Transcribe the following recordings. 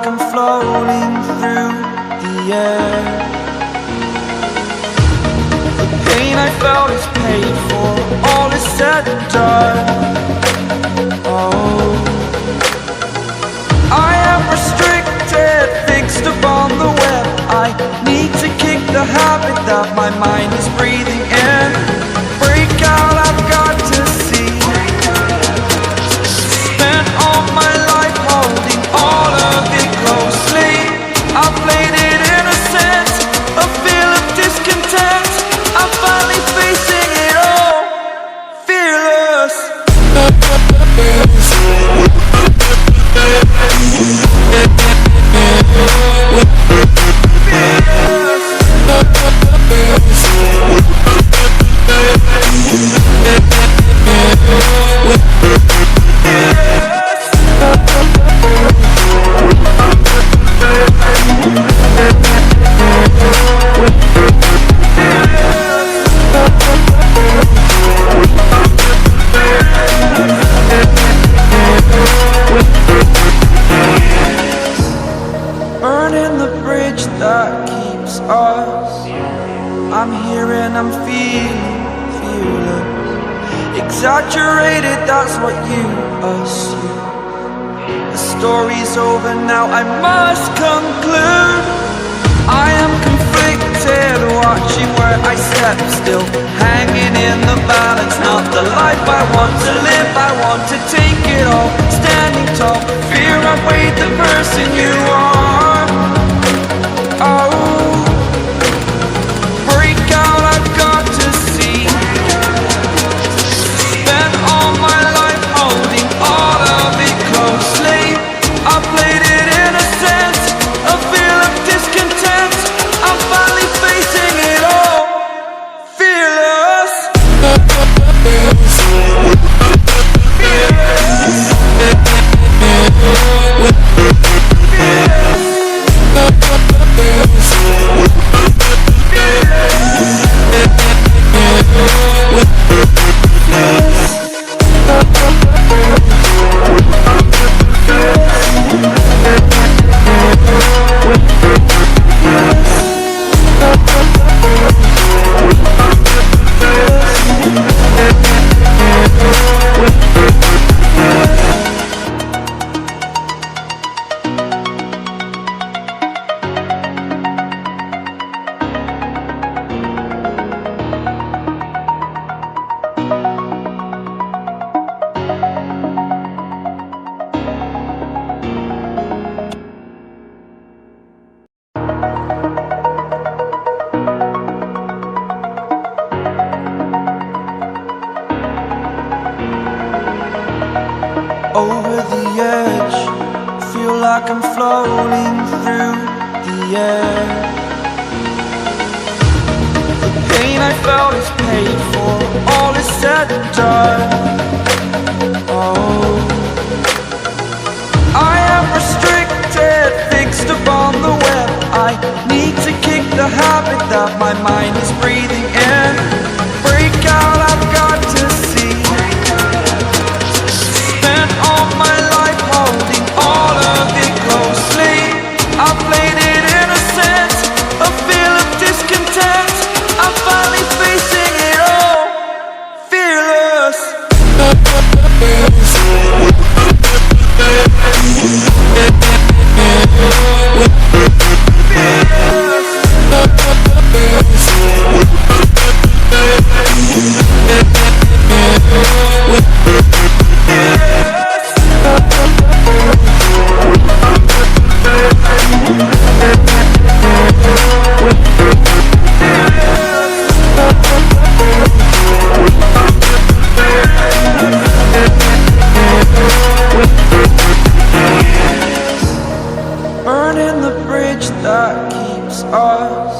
like I'm floating through the air. The pain I felt is paid for, all is said and done. Oh, I am restricted, fixed upon the web. I need to kick the habit that my mind is breathing in. Break out, I've got to see. Spent all my life holding all of it closely. I played it innocent, a feel of discontent. I'm finally facing it all, fearless. Burning the bridge that keeps us. I'm here and I'm feeling fearless. Exaggerated, that's what you assume. The story's over now, I must conclude. I am conflicted, watching where I step still, hanging in the balance. Not the life I want to live, I want to take it all. Standing tall, fear outweighed the person you are. Oh, break out, I've got to see. Spent all my life holding all of it closely. I played it innocent, a feel of discontent. I'm finally facing it all, fearless. Over the edge, feel like I'm floating through the air. The pain I felt is paid for, all is said and done. Oh, I am restricted, fixed upon the web. I need to kick the habit that my mind is breathing in. Break out, I've got to see. Spent all my life holding all of it closely. I played it innocent, a feel of discontent. I'm finally facing it all, fearless. Burning the bridge that keeps us.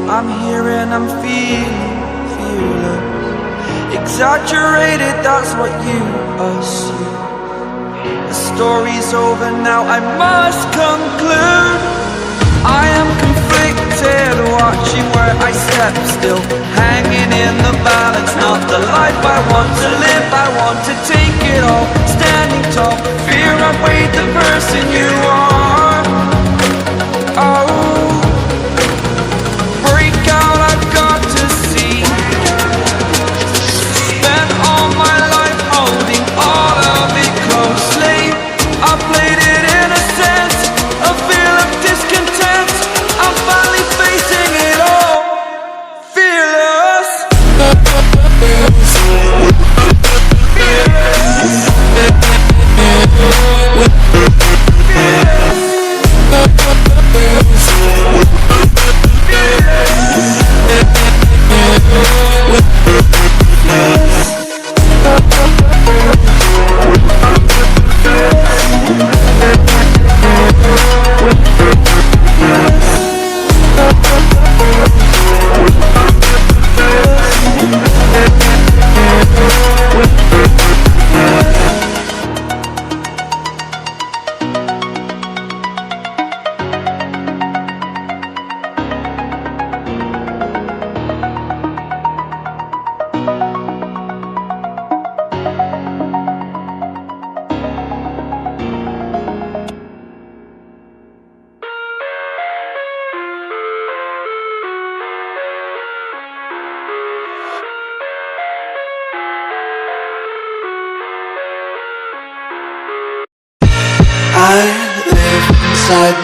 I'm here and I'm feeling fearless. Exaggerated, that's what you assume. The story's over now, I must conclude. I am conflicted, watching where I step still, hanging in the balance. Not the life I want to live, I want to take it all. Standing tall, fear outweighed the person you are.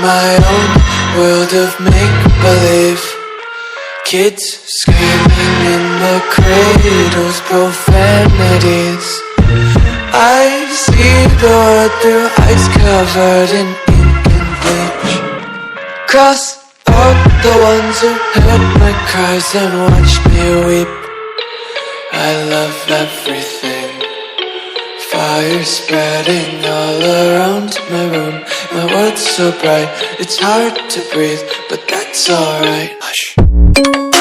my own world of make-believe. Kids screaming in the cradles, profanities. I see the world through eyes covered in ink and bleach. Cross out the ones who heard my cries and watched me weep. I love everything. Fire spreading all around my room. My world's so bright, it's hard to breathe, but that's alright. Hush.